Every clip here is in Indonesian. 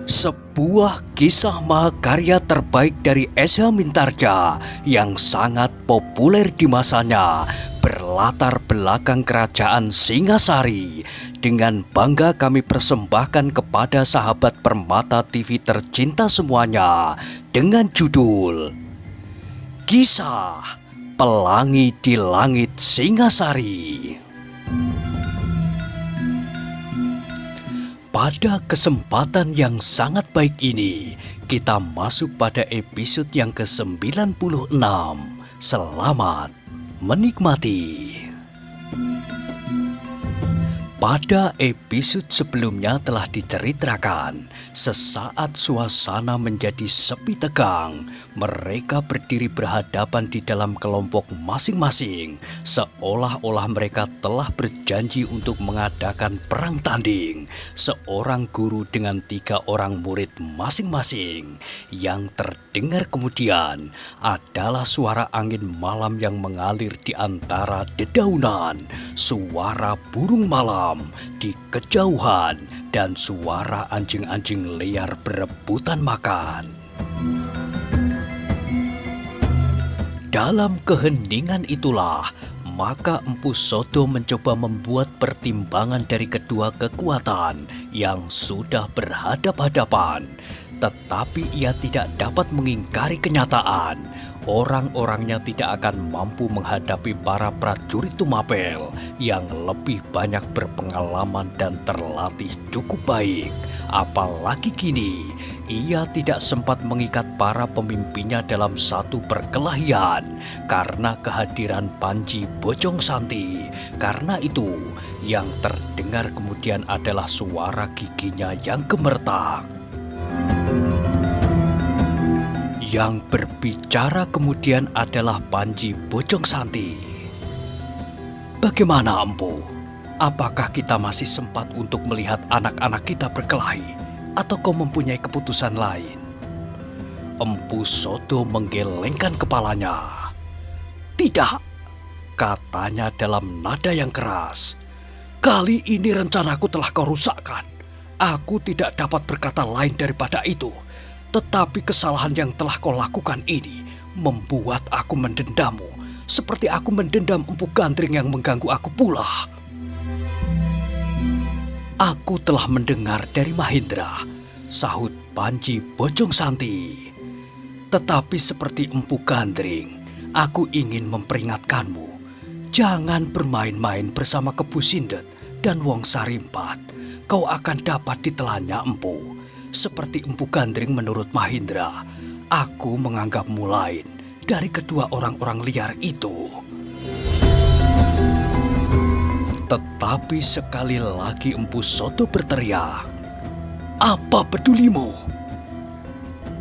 Sebuah kisah mahakarya terbaik dari S.H. Mintarja yang sangat populer di masanya berlatar belakang kerajaan Singasari. Dengan bangga kami persembahkan kepada sahabat Permata TV tercinta semuanya dengan judul Kisah Pelangi di Langit Singasari. Pada kesempatan yang sangat baik ini, kita masuk pada episode yang ke-96. Selamat menikmati. Pada episode sebelumnya telah diceritakan, sesaat suasana menjadi sepi tegang. Mereka berdiri berhadapan di dalam kelompok masing-masing, seolah-olah mereka telah berjanji untuk mengadakan perang tanding. Seorang guru dengan 3 orang murid masing-masing. Yang terdengar kemudian adalah suara angin malam yang mengalir di antara dedaunan, suara burung malam di kejauhan, dan suara anjing-anjing liar berebutan makan. Dalam keheningan itulah, maka Empu Sodo mencoba membuat pertimbangan dari kedua kekuatan yang sudah berhadap-hadapan. Tetapi ia tidak dapat mengingkari kenyataan. Orang-orangnya tidak akan mampu menghadapi para prajurit Tumapel yang lebih banyak berpengalaman dan terlatih cukup baik. Apalagi kini, ia tidak sempat mengikat para pemimpinnya dalam satu perkelahian karena kehadiran Panji Bojong Santi. Karena itu, yang terdengar kemudian adalah suara giginya yang gemertak. Yang berbicara kemudian adalah Panji Bojong Santi. Bagaimana, Empu? Apakah kita masih sempat untuk melihat anak-anak kita berkelahi? Atau kau mempunyai keputusan lain? Empu Sodo menggelengkan kepalanya. Tidak, katanya dalam nada yang keras. Kali ini rencanaku telah kau rusakkan. Aku tidak dapat berkata lain daripada itu. Tetapi kesalahan yang telah kau lakukan ini membuat aku mendendammu, seperti aku mendendam Empu Gandring yang mengganggu aku pula. Aku telah mendengar dari Mahindra, sahut Panji Bojong Santi. Tetapi seperti Empu Gandring, aku ingin memperingatkanmu. Jangan bermain-main bersama Kebu Sindet dan Wong Sarimpat. Kau akan dapat ditelannya, Empu. Seperti Empu Gandring menurut Mahindra, aku menganggapmu lain dari kedua orang-orang liar itu. Tetapi sekali lagi Empu Sodo berteriak, "Apa pedulimu?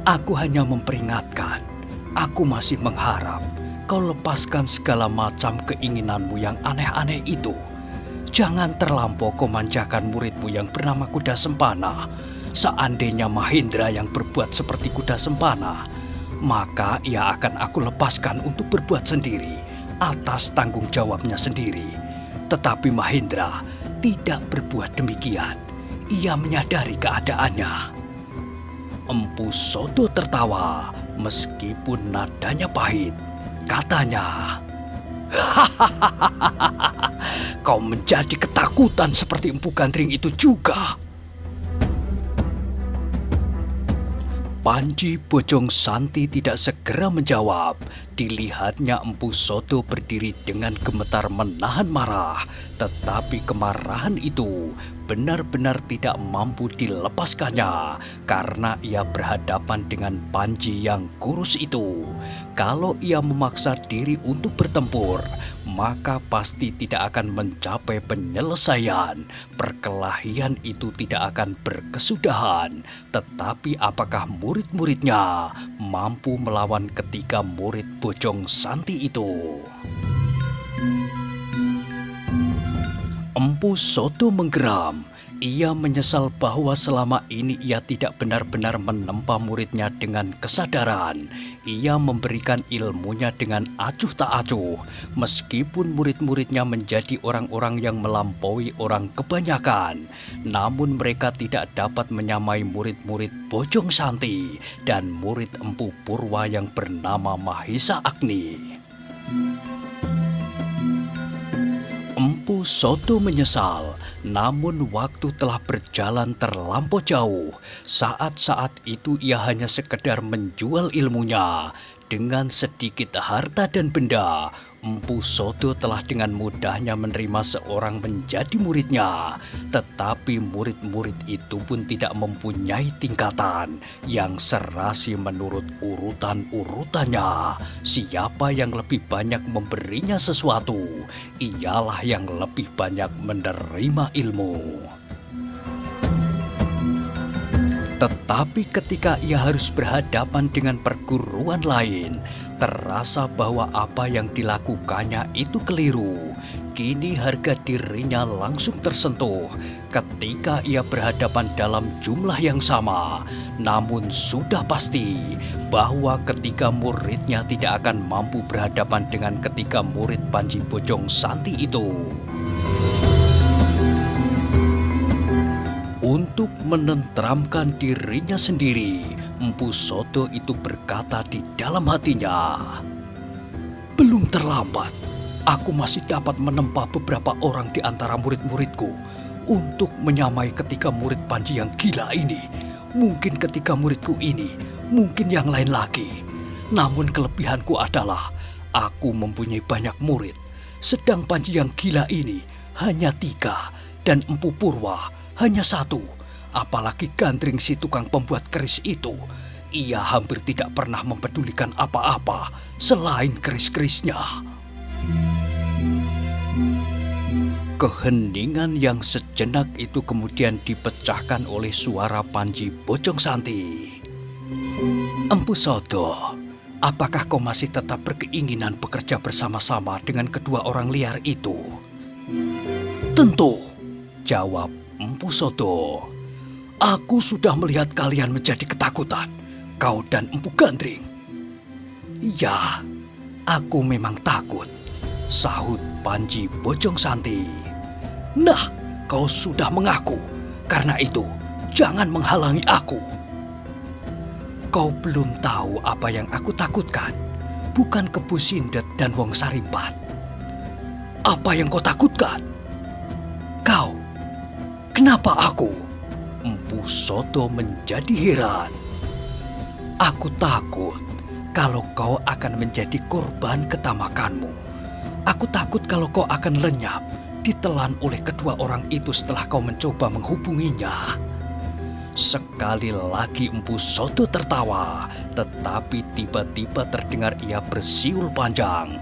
Aku hanya memperingatkan. Aku masih mengharap kau lepaskan segala macam keinginanmu yang aneh-aneh itu. Jangan terlampau kau manjakan muridmu yang bernama Kuda Sempana. Seandainya Mahindra yang berbuat seperti Kuda Sempana, maka ia akan aku lepaskan untuk berbuat sendiri atas tanggung jawabnya sendiri. Tetapi Mahindra tidak berbuat demikian. Ia menyadari keadaannya." Empu Sodo tertawa meskipun nadanya pahit. Katanya, "Hahaha, kau menjadi ketakutan seperti Empu Gandring itu juga." Panji Bojong Santi tidak segera menjawab. Dilihatnya Empu Sodo berdiri dengan gemetar menahan marah. Tetapi kemarahan itu benar-benar tidak mampu dilepaskannya karena ia berhadapan dengan Panji yang kurus itu. Kalau ia memaksa diri untuk bertempur, maka pasti tidak akan mencapai penyelesaian. Perkelahian itu tidak akan berkesudahan. Tetapi apakah murid-muridnya mampu melawan ketiga murid Bojong Santi itu? Empu Sodo menggeram. Ia menyesal bahwa selama ini ia tidak benar-benar menempa muridnya dengan kesadaran. Ia memberikan ilmunya dengan acuh tak acuh, meskipun murid-muridnya menjadi orang-orang yang melampaui orang kebanyakan. Namun mereka tidak dapat menyamai murid-murid Bojong Santi dan murid Empu Purwa yang bernama Mahesa Agni. Empu Soto menyesal, namun waktu telah berjalan terlampau jauh. Saat-saat itu ia hanya sekedar menjual ilmunya. Dengan sedikit harta dan benda, Empu Soto telah dengan mudahnya menerima seorang menjadi muridnya. Tetapi murid-murid itu pun tidak mempunyai tingkatan yang serasi menurut urutan-urutannya. Siapa yang lebih banyak memberinya sesuatu, ialah yang lebih banyak menerima ilmu. Tetapi ketika ia harus berhadapan dengan perguruan lain, terasa bahwa apa yang dilakukannya itu keliru. Kini harga dirinya langsung tersentuh ketika ia berhadapan dalam jumlah yang sama. Namun sudah pasti bahwa ketika muridnya tidak akan mampu berhadapan dengan ketiga murid Panji Bojong Santi itu. Untuk menenteramkan dirinya sendiri, Empu Soto itu berkata di dalam hatinya, "Belum terlambat, aku masih dapat menempa beberapa orang di antara murid-muridku untuk menyamai ketiga murid Panji yang gila ini. Mungkin ketiga muridku ini, mungkin yang lain lagi. Namun kelebihanku adalah aku mempunyai banyak murid, sedang Panji yang gila ini hanya 3 dan Empu Purwa hanya 1. Apalagi Gandring si tukang pembuat keris itu. Ia hampir tidak pernah mempedulikan apa-apa selain keris-kerisnya." Keheningan yang sejenak itu kemudian dipecahkan oleh suara Panji Bojong Santi. "Empu Soto, apakah kau masih tetap berkeinginan bekerja bersama-sama dengan kedua orang liar itu?" "Tentu," jawab Empu Soto. "Aku sudah melihat kalian menjadi ketakutan, kau dan Empu Gandring." "Ya, aku memang takut," sahut Panji Bojong Santi. "Nah, kau sudah mengaku. Karena itu, jangan menghalangi aku." "Kau belum tahu apa yang aku takutkan. Bukan Kebu Sindet dan Wong Sarimpat." "Apa yang kau takutkan?" "Kau. Kenapa aku?" Empu Soto menjadi heran. "Aku takut kalau kau akan menjadi korban ketamakanmu. Aku takut kalau kau akan lenyap, ditelan oleh kedua orang itu setelah kau mencoba menghubunginya." Sekali lagi Empu Soto tertawa, tetapi tiba-tiba terdengar ia bersiul panjang.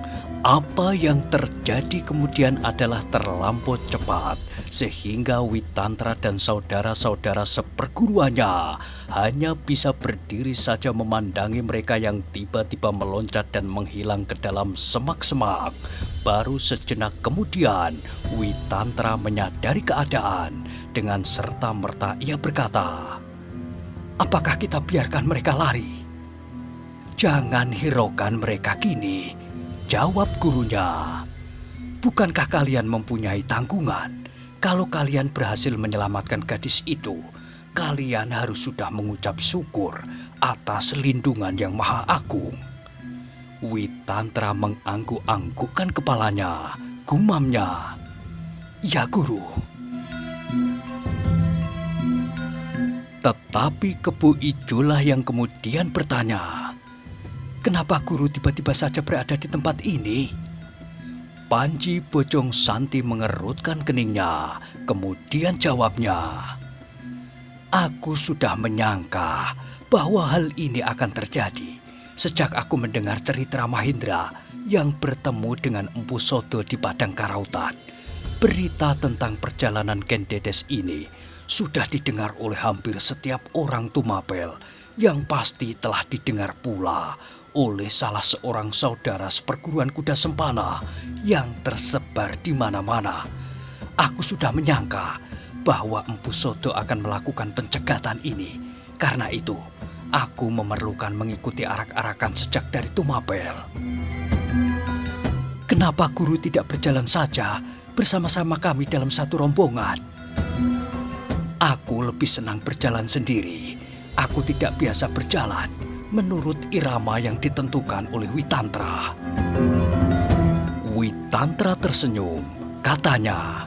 Apa yang terjadi kemudian adalah terlampau cepat, sehingga Witantra dan saudara-saudara seperguruannya hanya bisa berdiri saja memandangi mereka yang tiba-tiba meloncat dan menghilang ke dalam semak-semak. Baru sejenak kemudian, Witantra menyadari keadaan. Dengan serta-merta ia berkata, "Apakah kita biarkan mereka lari?" "Jangan hiraukan mereka kini," jawab gurunya. "Bukankah kalian mempunyai tanggungan? Kalau kalian berhasil menyelamatkan gadis itu, kalian harus sudah mengucap syukur atas lindungan yang maha agung." Witantra mengangguk-anggukkan kepalanya, gumamnya, "Ya guru." Tetapi Kebu Ijolah yang kemudian bertanya, "Kenapa guru tiba-tiba saja berada di tempat ini?" Panji Bojong Santi mengerutkan keningnya, kemudian jawabnya, "Aku sudah menyangka bahwa hal ini akan terjadi sejak aku mendengar cerita Mahendra yang bertemu dengan Empu Soto di Padang Karautan. Berita tentang perjalanan Ken Dedes ini sudah didengar oleh hampir setiap orang Tumapel, yang pasti telah didengar pula oleh salah seorang saudara seperguruan kuda sempana yang tersebar di mana-mana. Aku sudah menyangka bahwa Empu Sodo akan melakukan pencegatan ini. Karena itu, aku memerlukan mengikuti arak-arakan sejak dari Tumapel. Kenapa guru tidak berjalan saja bersama-sama kami dalam satu rombongan? Aku lebih senang berjalan sendiri. Aku tidak biasa berjalan menurut irama yang ditentukan oleh Witantra. Witantra tersenyum, katanya,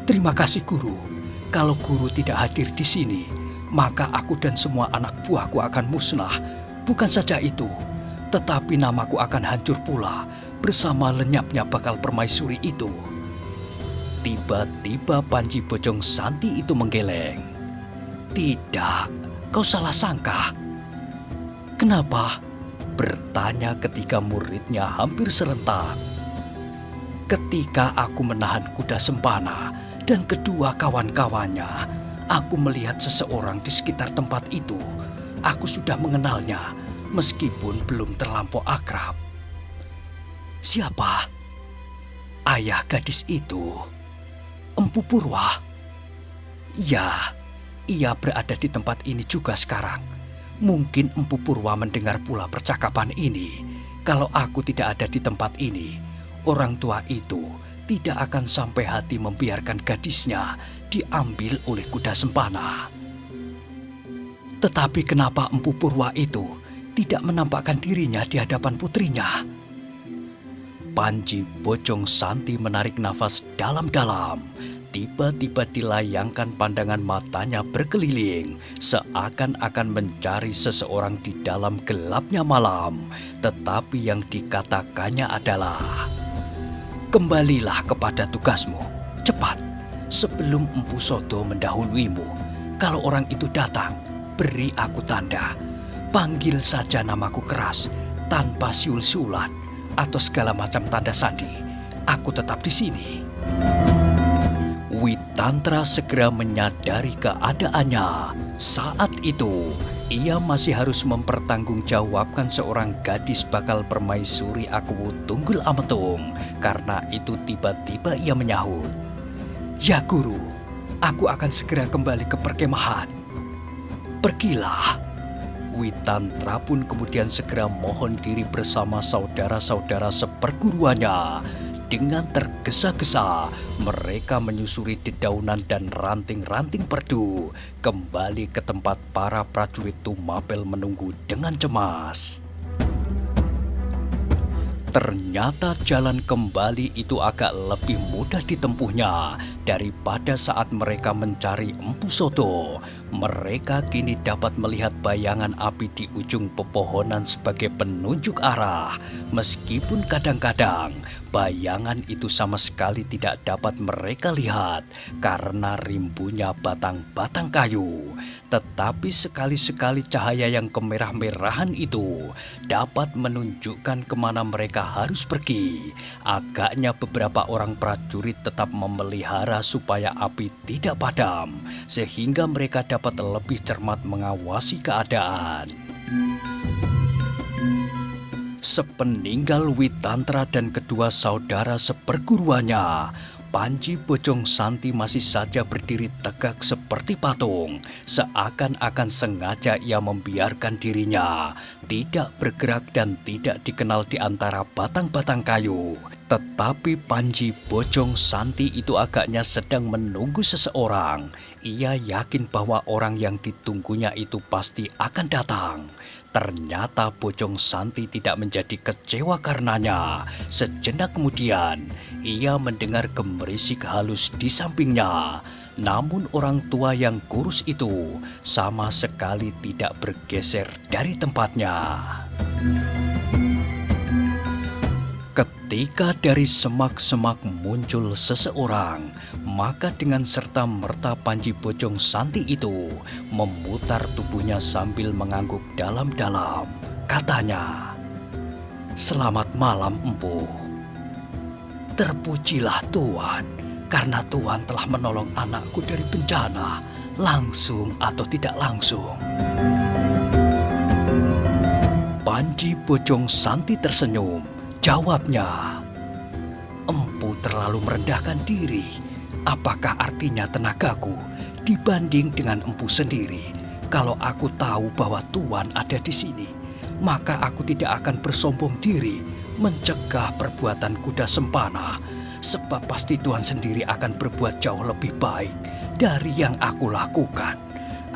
"Terima kasih guru. Kalau guru tidak hadir di sini, maka aku dan semua anak buahku akan musnah. Bukan saja itu, tetapi namaku akan hancur pula bersama lenyapnya bakal permaisuri itu." Tiba-tiba Panji Bojong Santi itu menggeleng. "Tidak, kau salah sangka." "Kenapa?" bertanya ketika muridnya hampir serentak. "Ketika aku menahan kuda Sempana dan kedua kawan-kawannya, aku melihat seseorang di sekitar tempat itu. Aku sudah mengenalnya, meskipun belum terlampau akrab." "Siapa?" "Ayah gadis itu, Empu Purwa." "Ya, ia berada di tempat ini juga sekarang. Mungkin Empu Purwa mendengar pula percakapan ini. Kalau aku tidak ada di tempat ini, orang tua itu tidak akan sampai hati membiarkan gadisnya diambil oleh kuda Sempana." "Tetapi kenapa Empu Purwa itu tidak menampakkan dirinya di hadapan putrinya?" Panji Bojong Santi menarik nafas dalam-dalam. Tiba-tiba dilayangkan pandangan matanya berkeliling, seakan-akan mencari seseorang di dalam gelapnya malam. Tetapi yang dikatakannya adalah, "Kembalilah kepada tugasmu, cepat, sebelum Empu Sodo mendahuluimu. Kalau orang itu datang, beri aku tanda. Panggil saja namaku keras, tanpa siul-siulan atau segala macam tanda sandi. Aku tetap di sini." Witantra segera menyadari keadaannya. Saat itu, ia masih harus mempertanggungjawabkan seorang gadis bakal permaisuri Akuwu Tunggul Ametung. Karena itu tiba-tiba ia menyahut, "Ya guru, aku akan segera kembali ke perkemahan." "Pergilah." Witantra pun kemudian segera mohon diri bersama saudara-saudara seperguruannya. Dengan tergesa-gesa, mereka menyusuri dedaunan dan ranting-ranting perdu, kembali ke tempat para prajurit Tumapel menunggu dengan cemas. Ternyata jalan kembali itu agak lebih mudah ditempuhnya daripada saat mereka mencari Empu Sodo. Mereka kini dapat melihat bayangan api di ujung pepohonan sebagai penunjuk arah. Meskipun kadang-kadang bayangan itu sama sekali tidak dapat mereka lihat karena rimbunya batang-batang kayu. Tetapi sekali-sekali cahaya yang kemerah-merahan itu dapat menunjukkan kemana mereka harus pergi. Agaknya beberapa orang prajurit tetap memelihara supaya api tidak padam, sehingga mereka dapat lebih cermat mengawasi keadaan. Sepeninggal Witantra dan kedua saudara seperguruannya, Panji Bojong Santi masih saja berdiri tegak seperti patung, seakan-akan sengaja ia membiarkan dirinya tidak bergerak dan tidak dikenal di antara batang-batang kayu. Tetapi Panji Bojong Santi itu agaknya sedang menunggu seseorang. Ia yakin bahwa orang yang ditunggunya itu pasti akan datang. Ternyata Bojong Santi tidak menjadi kecewa karenanya. Sejenak kemudian, ia mendengar gemerisik halus di sampingnya. Namun orang tua yang kurus itu sama sekali tidak bergeser dari tempatnya. Ketika dari semak-semak muncul seseorang, maka dengan serta-merta Panji Bojong Santi itu memutar tubuhnya sambil mengangguk dalam-dalam. Katanya, "Selamat malam, Empu. Terpujilah Tuan, karena Tuan telah menolong anakku dari bencana, langsung atau tidak langsung." Panji Bojong Santi tersenyum. Jawabnya, "Empu terlalu merendahkan diri. Apakah artinya tenagaku dibanding dengan empu sendiri? Kalau aku tahu bahwa Tuan ada di sini, maka aku tidak akan bersombong diri mencegah perbuatan kuda sempana, sebab pasti Tuan sendiri akan berbuat jauh lebih baik dari yang aku lakukan.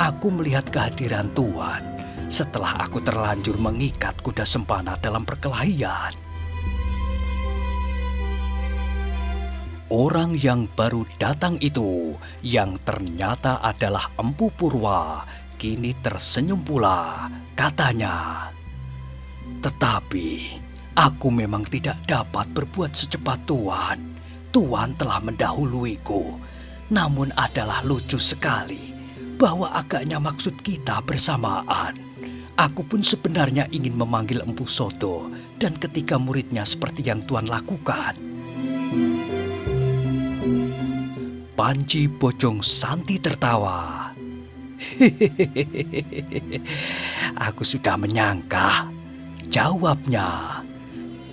Aku melihat kehadiran Tuan setelah aku terlanjur mengikat kuda sempana dalam perkelahian. Orang yang baru datang itu, yang ternyata adalah Empu Purwa, kini tersenyum pula, katanya. Tetapi, aku memang tidak dapat berbuat secepat Tuan. Tuan telah mendahuluiku. Namun adalah lucu sekali bahwa agaknya maksud kita bersamaan. Aku pun sebenarnya ingin memanggil Empu Soto dan ketiga muridnya seperti yang Tuan lakukan. Panji Bojong Santi tertawa. Aku sudah menyangka, jawabnya.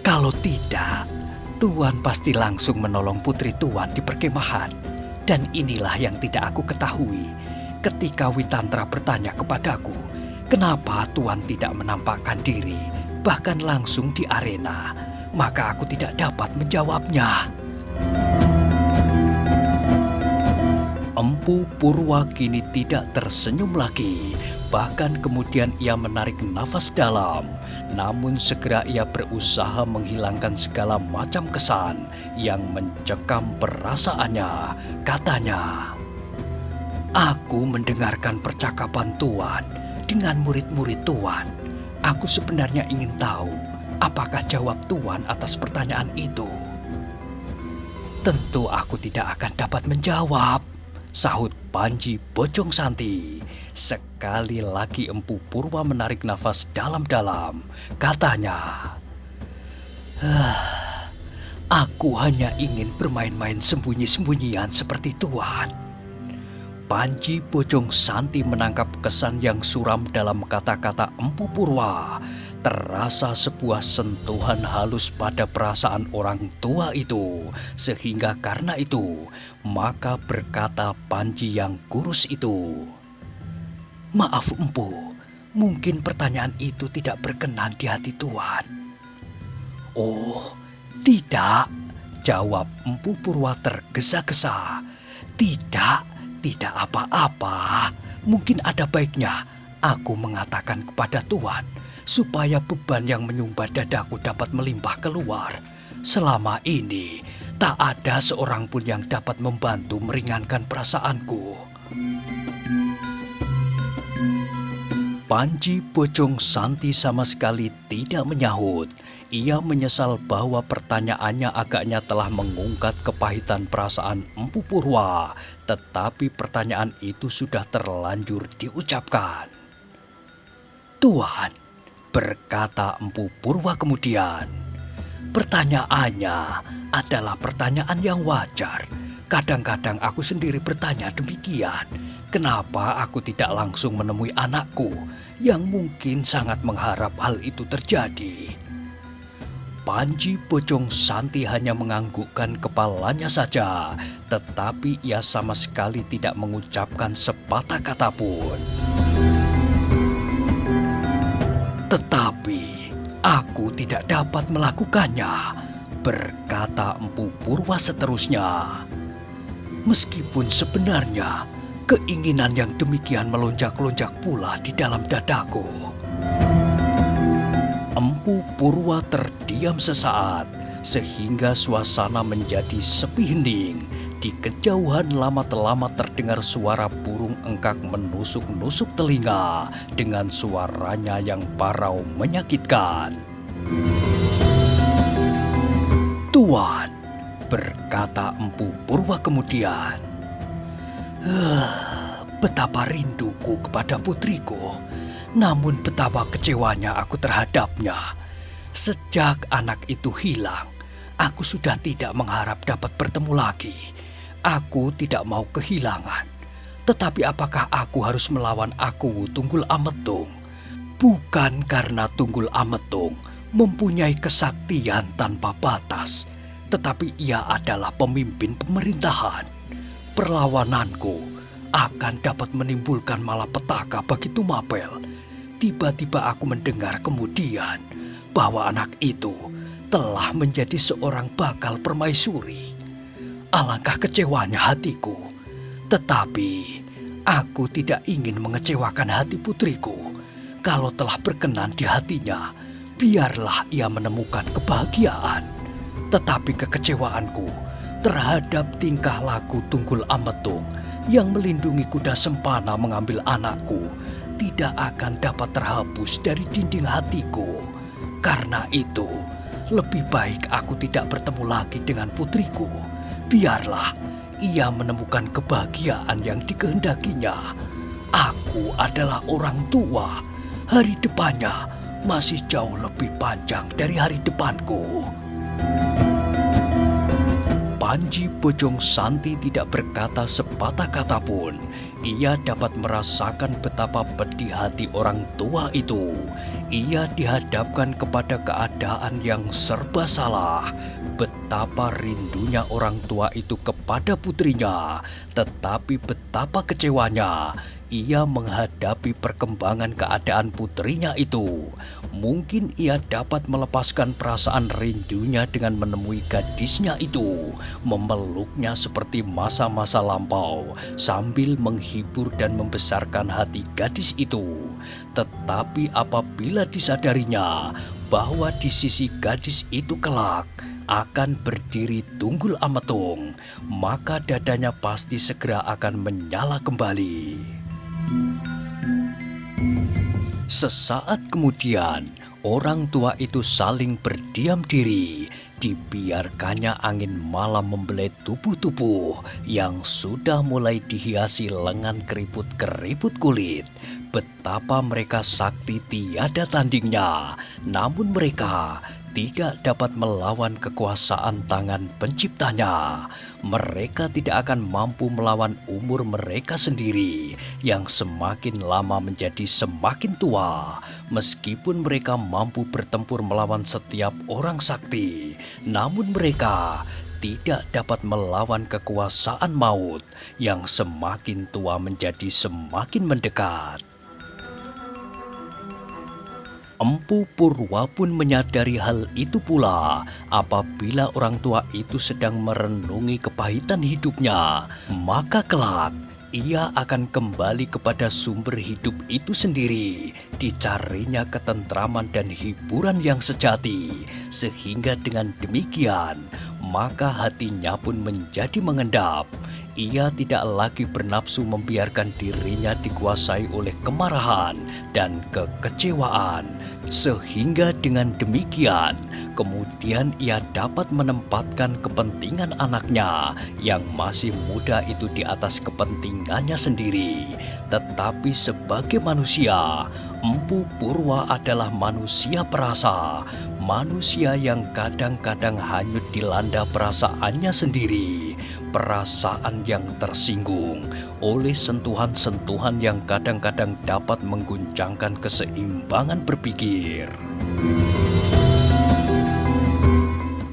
Kalau tidak, Tuan pasti langsung menolong putri Tuan di perkemahan. Dan inilah yang tidak aku ketahui ketika Witantra bertanya kepadaku, kenapa Tuan tidak menampakkan diri, bahkan langsung di arena. Maka aku tidak dapat menjawabnya. Empu Purwa kini tidak tersenyum lagi. Bahkan kemudian ia menarik nafas dalam. Namun segera ia berusaha menghilangkan segala macam kesan yang mencekam perasaannya. Katanya, aku mendengarkan percakapan Tuan dengan murid-murid Tuan. Aku sebenarnya ingin tahu apakah jawab Tuan atas pertanyaan itu. Tentu aku tidak akan dapat menjawab, sahut Panji Bojong Santi. Sekali lagi Empu Purwa menarik nafas dalam-dalam. Katanya, aku hanya ingin bermain-main sembunyi-sembunyian seperti Tuan. Panji Bojong Santi menangkap kesan yang suram dalam kata-kata Empu Purwa. Terasa sebuah sentuhan halus pada perasaan orang tua itu. Sehingga karena itu, maka berkata Panji yang kurus itu, maaf Empu, mungkin pertanyaan itu tidak berkenan di hati Tuan. Oh, tidak, jawab Empu Purwa tergesa-gesa. Tidak apa-apa. Mungkin ada baiknya aku mengatakan kepada Tuan, supaya beban yang menyumbat dadaku dapat melimpah keluar. Selama ini, tak ada seorang pun yang dapat membantu meringankan perasaanku. Panji Bojong Santi sama sekali tidak menyahut. Ia menyesal bahwa pertanyaannya agaknya telah mengungkat kepahitan perasaan Empu Purwa. Tetapi pertanyaan itu sudah terlanjur diucapkan. Tuan, berkata Empu Purwa kemudian, pertanyaannya adalah pertanyaan yang wajar. Kadang-kadang aku sendiri bertanya demikian. Kenapa aku tidak langsung menemui anakku yang mungkin sangat mengharap hal itu terjadi? Panji Bojong Santi hanya menganggukkan kepalanya saja, tetapi ia sama sekali tidak mengucapkan sepatah kata pun. Tetapi aku tidak dapat melakukannya, berkata Empu Purwa seterusnya. Meskipun sebenarnya keinginan yang demikian melonjak-lonjak pula di dalam dadaku. Empu Purwa terdiam sesaat, sehingga suasana menjadi sepi hening. Di kejauhan lama-lama terdengar suara burung engkak menusuk-nusuk telinga dengan suaranya yang parau menyakitkan. Tuan, berkata Empu Purwa kemudian, betapa rinduku kepada putriku, namun betapa kecewanya aku terhadapnya. Sejak anak itu hilang, aku sudah tidak mengharap dapat bertemu lagi. Aku tidak mau kehilangan. Tetapi apakah aku harus melawan aku Tunggul Ametung? Bukan karena Tunggul Ametung mempunyai kesaktian tanpa batas, tetapi ia adalah pemimpin pemerintahan. perlawananku akan dapat menimbulkan malapetaka bagi Tumapel. Tiba-tiba aku mendengar kemudian bahwa anak itu telah menjadi seorang bakal permaisuri. Alangkah kecewanya hatiku, tetapi aku tidak ingin mengecewakan hati putriku. Kalau telah berkenan di hatinya, biarlah ia menemukan kebahagiaan. Tetapi kekecewaanku terhadap tingkah laku Tunggul Ametung yang melindungi kuda Sempana mengambil anakku tidak akan dapat terhapus dari dinding hatiku. Karena itu, lebih baik aku tidak bertemu lagi dengan putriku. Biarlah ia menemukan kebahagiaan yang dikehendakinya. Aku adalah orang tua. Hari depannya masih jauh lebih panjang dari hari depanku. Panji Bojong Santi tidak berkata sepatah kata pun. Ia dapat merasakan betapa pedih hati orang tua itu. Ia dihadapkan kepada keadaan yang serba salah. Betapa rindunya orang tua itu kepada putrinya, tetapi betapa kecewanya ia menghadapi perkembangan keadaan putrinya itu. Mungkin ia dapat melepaskan perasaan rindunya dengan menemui gadisnya itu, memeluknya seperti masa-masa lampau, sambil menghibur dan membesarkan hati gadis itu. Tetapi apabila disadarinya bahwa di sisi gadis itu kelak akan berdiri Tunggul Ametung, maka dadanya pasti segera akan menyala kembali. Sesaat kemudian, orang tua itu saling berdiam diri. Dibiarkannya angin malam membelai tubuh-tubuh yang sudah mulai dihiasi lengan keriput-keriput kulit. Betapa mereka sakti tiada tandingnya, namun mereka tidak dapat melawan kekuasaan tangan penciptanya. Mereka tidak akan mampu melawan umur mereka sendiri yang semakin lama menjadi semakin tua. Meskipun mereka mampu bertempur melawan setiap orang sakti, namun mereka tidak dapat melawan kekuasaan maut yang semakin tua menjadi semakin mendekat. Empu Purwa pun menyadari hal itu pula apabila orang tua itu sedang merenungi kepahitan hidupnya. Maka kelak ia akan kembali kepada sumber hidup itu sendiri. Dicarinya ketentraman dan hiburan yang sejati. Sehingga dengan demikian maka hatinya pun menjadi mengendap. Ia tidak lagi bernafsu membiarkan dirinya dikuasai oleh kemarahan dan kekecewaan. Sehingga dengan demikian, kemudian ia dapat menempatkan kepentingan anaknya yang masih muda itu di atas kepentingannya sendiri. Tetapi sebagai manusia, Empu Purwa adalah manusia perasa. Manusia yang kadang-kadang hanyut dilanda perasaannya sendiri. Perasaan yang tersinggung oleh sentuhan-sentuhan yang kadang-kadang dapat mengguncangkan keseimbangan berpikir.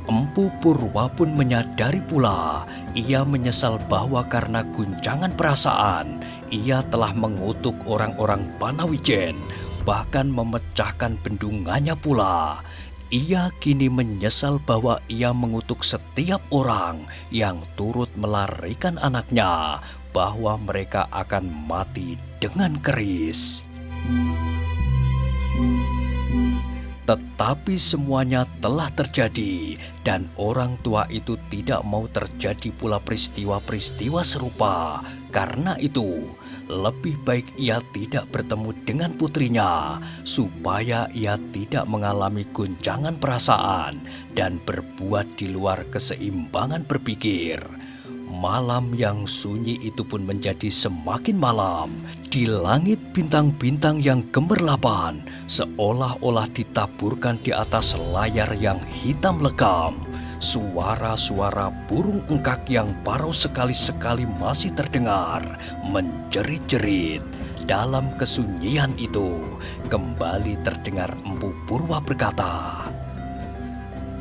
Empu Purwa pun menyadari pula, ia menyesal bahwa karena guncangan perasaan, ia telah mengutuk orang-orang Panawijen, bahkan memecahkan bendungannya pula. Ia kini menyesal bahwa ia mengutuk setiap orang yang turut melarikan anaknya, bahwa mereka akan mati dengan keris. Tetapi semuanya telah terjadi dan orang tua itu tidak mau terjadi pula peristiwa-peristiwa serupa. Karena itu, lebih baik ia tidak bertemu dengan putrinya supaya ia tidak mengalami guncangan perasaan dan berbuat di luar keseimbangan berpikir. Malam yang sunyi itu pun menjadi semakin malam. Di langit bintang-bintang yang gemerlapan seolah-olah ditaburkan di atas layar yang hitam legam. Suara-suara burung engkak yang baru sekali-sekali masih terdengar menjerit-jerit. Dalam kesunyian itu kembali terdengar Empu Purwa berkata,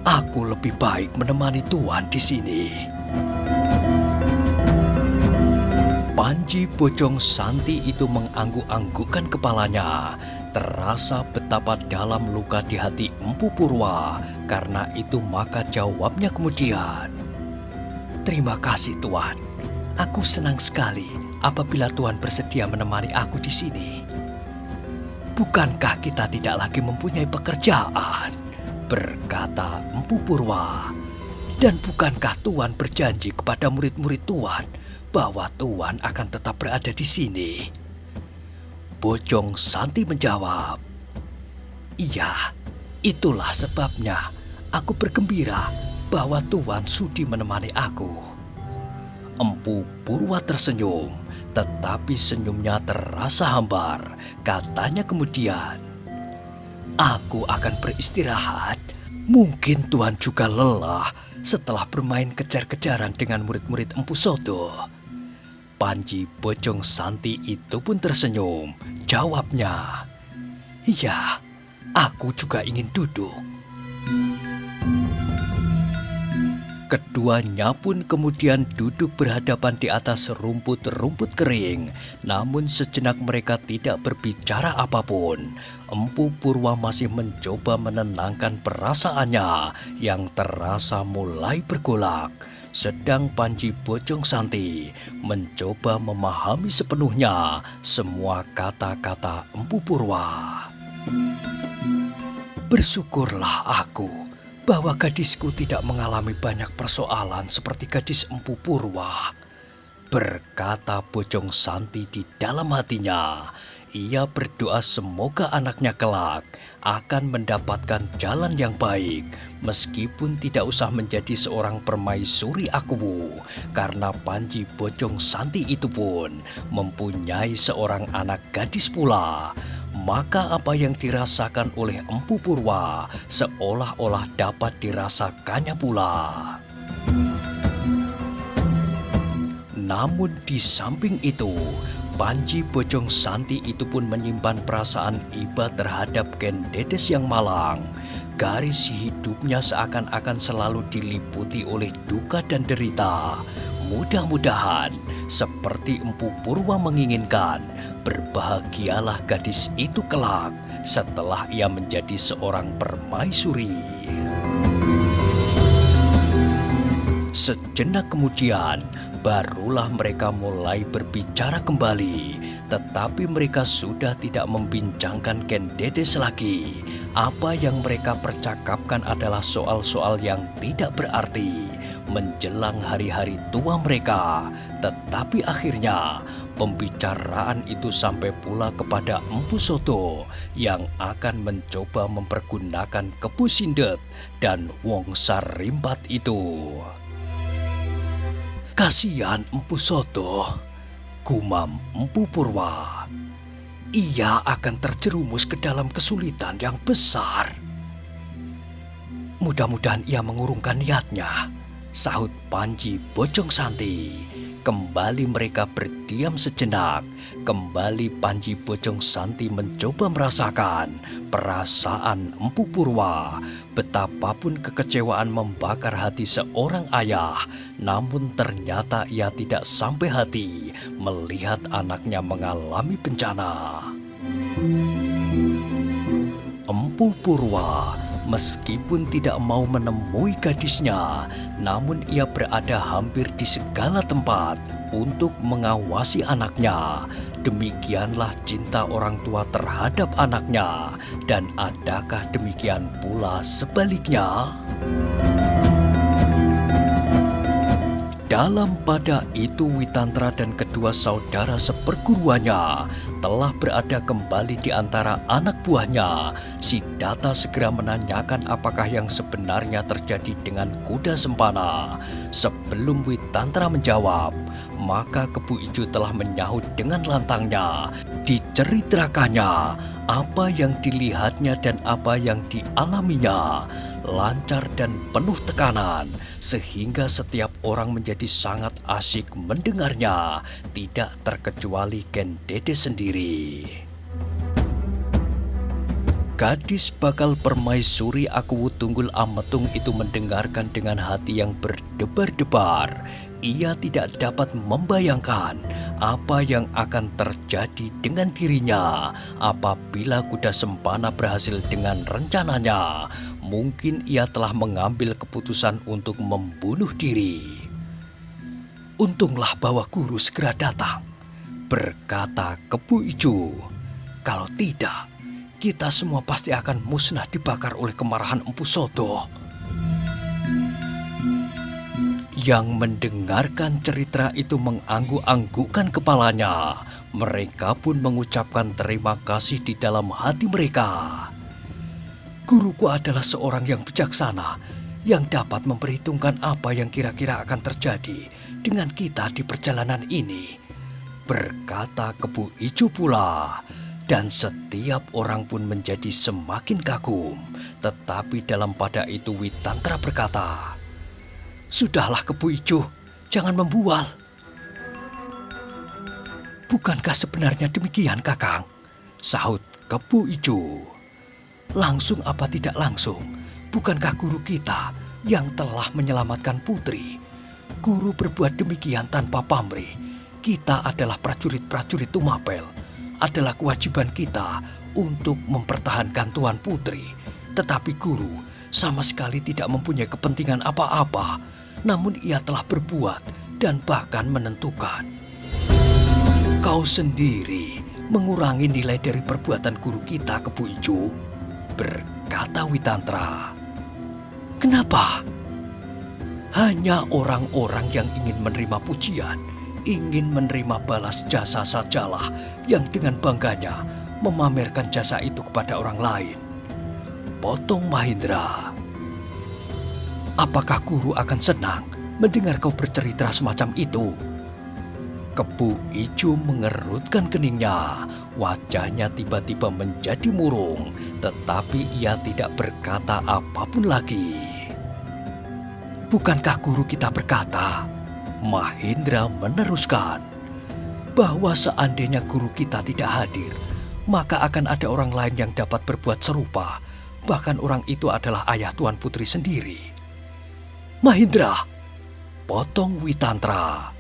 "Aku lebih baik menemani Tuan di sini." Panji Bojong Santi itu mengangguk-anggukkan kepalanya. Terasa betapa dalam luka di hati Empu Purwa. Karena itu maka jawabnya kemudian, "Terima kasih Tuan. Aku senang sekali apabila Tuan bersedia menemani aku di sini. Bukankah kita tidak lagi mempunyai pekerjaan?" berkata Empu Purwa. "Dan bukankah Tuan berjanji kepada murid-murid Tuan bahwa Tuan akan tetap berada di sini?" Bojong Santi menjawab, "Iya, itulah sebabnya aku bergembira bahwa Tuan sudi menemani aku." Empu Purwa tersenyum, tetapi senyumnya terasa hambar. Katanya kemudian, "Aku akan beristirahat. Mungkin Tuan juga lelah setelah bermain kejar-kejaran dengan murid-murid Empu Soto." Panji Bojong Santi itu pun tersenyum. Jawabnya, "Iya, aku juga ingin duduk." Keduanya pun kemudian duduk berhadapan di atas rumput-rumput kering. Namun sejenak mereka tidak berbicara apapun. Empu Purwa masih mencoba menenangkan perasaannya yang terasa mulai bergolak. Sedang Panji Bojong Santi mencoba memahami sepenuhnya semua kata-kata Empu Purwa. "Bersyukurlah aku bahwa gadisku tidak mengalami banyak persoalan seperti gadis Empu Purwa," berkata Bojong Santi di dalam hatinya. Ia berdoa semoga anaknya kelak akan mendapatkan jalan yang baik, meskipun tidak usah menjadi seorang permaisuri Akuwu, karena Panji Bojong Santi itu pun mempunyai seorang anak gadis pula. Maka apa yang dirasakan oleh Empu Purwa seolah-olah dapat dirasakannya pula. Namun di samping itu, Panji Bojong Santi itu pun menyimpan perasaan iba terhadap Ken Dedes yang malang. Garis hidupnya seakan-akan selalu diliputi oleh duka dan derita. Mudah-mudahan seperti Empu Purwa menginginkan, berbahagialah gadis itu kelak setelah ia menjadi seorang permaisuri. Sejenak kemudian, barulah mereka mulai berbicara kembali. Tetapi mereka sudah tidak membincangkan Ken Dedes lagi. Apa yang mereka percakapkan adalah soal-soal yang tidak berarti menjelang hari-hari tua mereka. Tetapi akhirnya pembicaraan itu sampai pula kepada Empu Soto yang akan mencoba mempergunakan Kebu Sindet dan Wong Sarimbat itu. "Kasihan Empu Soto," gumam Empu Purwa. "Ia akan terjerumus ke dalam kesulitan yang besar." "Mudah-mudahan ia mengurungkan niatnya," sahut Panji Bojong Santi. Kembali mereka berdiam sejenak. Kembali Panji Bojong Santi mencoba merasakan perasaan Empu Purwa. Betapapun kekecewaan membakar hati seorang ayah, namun ternyata ia tidak sampai hati melihat anaknya mengalami bencana. Empu Purwa meskipun tidak mau menemui gadisnya, namun ia berada hampir di segala tempat untuk mengawasi anaknya. Demikianlah cinta orang tua terhadap anaknya, dan adakah demikian pula sebaliknya? Dalam pada itu Witantra dan kedua saudara seperguruannya telah berada kembali di antara anak buahnya. Siddhartha segera menanyakan apakah yang sebenarnya terjadi dengan kuda Sempana. Sebelum Witantra menjawab, maka Kebu Ijo telah menyahut dengan lantangnya. Diceritakannya apa yang dilihatnya dan apa yang dialaminya, lancar dan penuh tekanan, sehingga setiap orang menjadi sangat asyik mendengarnya, tidak terkecuali Ken Dedes sendiri. Gadis bakal permaisuri Akuwu Tunggul Ametung itu mendengarkan dengan hati yang berdebar-debar. Ia tidak dapat membayangkan apa yang akan terjadi dengan dirinya apabila kuda Sempana berhasil dengan rencananya. Mungkin ia telah mengambil keputusan untuk membunuh diri. Untunglah bahwa guru segera datang, berkata Kebo Ijo. Kalau tidak, kita semua pasti akan musnah dibakar oleh kemarahan Empu Sodo. Yang mendengarkan cerita itu mengangguk-anggukkan kepalanya. Mereka pun mengucapkan terima kasih di dalam hati mereka. Guruku adalah seorang yang bijaksana, yang dapat memperhitungkan apa yang kira-kira akan terjadi dengan kita di perjalanan ini, berkata Kebo Ijo pula. Dan setiap orang pun menjadi semakin kagum. Tetapi dalam pada itu Witantra berkata, "Sudahlah Kebo Ijo, jangan membual." "Bukankah sebenarnya demikian, Kakang?" sahut Kebo Ijo. "Langsung apa tidak langsung, bukankah guru kita yang telah menyelamatkan putri? Guru berbuat demikian tanpa pamrih. Kita adalah prajurit-prajurit Tumapel. Adalah kewajiban kita untuk mempertahankan Tuan Putri. Tetapi guru sama sekali tidak mempunyai kepentingan apa-apa. Namun ia telah berbuat dan bahkan menentukan." "Kau sendiri mengurangi nilai dari perbuatan guru kita, Kebo Ijo," berkata Witantra. "Kenapa?" "Hanya orang-orang yang ingin menerima pujian, ingin menerima balas jasa sajalah yang dengan bangganya memamerkan jasa itu kepada orang lain," potong Mahendra. "Apakah guru akan senang mendengar kau bercerita semacam itu?" Kebo Ijo mengerutkan keningnya. Wajahnya tiba-tiba menjadi murung, tetapi ia tidak berkata apapun lagi. "Bukankah guru kita berkata," Mahendra meneruskan, "bahwa seandainya guru kita tidak hadir, maka akan ada orang lain yang dapat berbuat serupa. Bahkan orang itu adalah ayah Tuan Putri sendiri." "Mahendra," potong Witantra.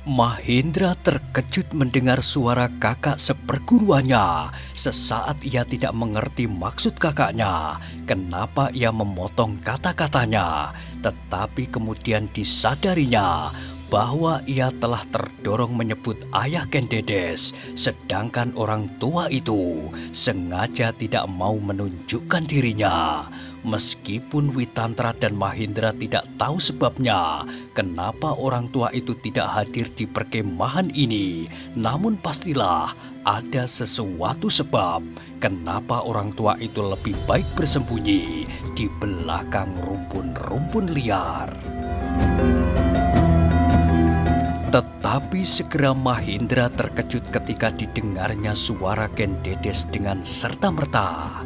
Mahendra terkejut mendengar suara kakak seperguruannya. Sesaat ia tidak mengerti maksud kakaknya, kenapa ia memotong kata-katanya. Tetapi kemudian disadarinya bahwa ia telah terdorong menyebut ayah Ken Dedes, sedangkan orang tua itu sengaja tidak mau menunjukkan dirinya. Meskipun Witantra dan Mahendra tidak tahu sebabnya kenapa orang tua itu tidak hadir di perkemahan ini, namun pastilah ada sesuatu sebab kenapa orang tua itu lebih baik bersembunyi di belakang rumpun-rumpun liar. Tetapi segera Mahendra terkejut ketika didengarnya suara Ken Dedes dengan serta-merta.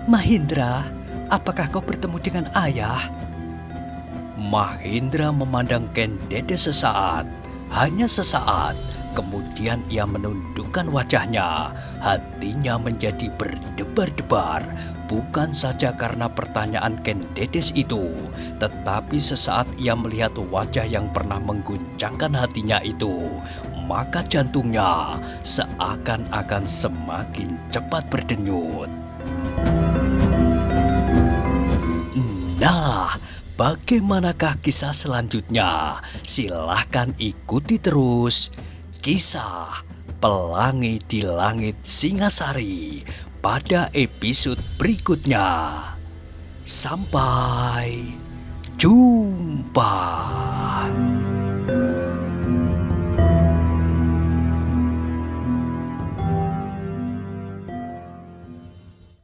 "Mahendra, apakah kau bertemu dengan ayah?" Mahendra memandang Ken Dedes sesaat, hanya sesaat. Kemudian ia menundukkan wajahnya. Hatinya menjadi berdebar-debar. Bukan saja karena pertanyaan Ken Dedes itu, tetapi sesaat ia melihat wajah yang pernah mengguncangkan hatinya itu, maka jantungnya seakan-akan semakin cepat berdenyut. Nah, bagaimanakah kisah selanjutnya? Silahkan ikuti terus kisah Pelangi di Langit Singasari pada episode berikutnya. Sampai jumpa.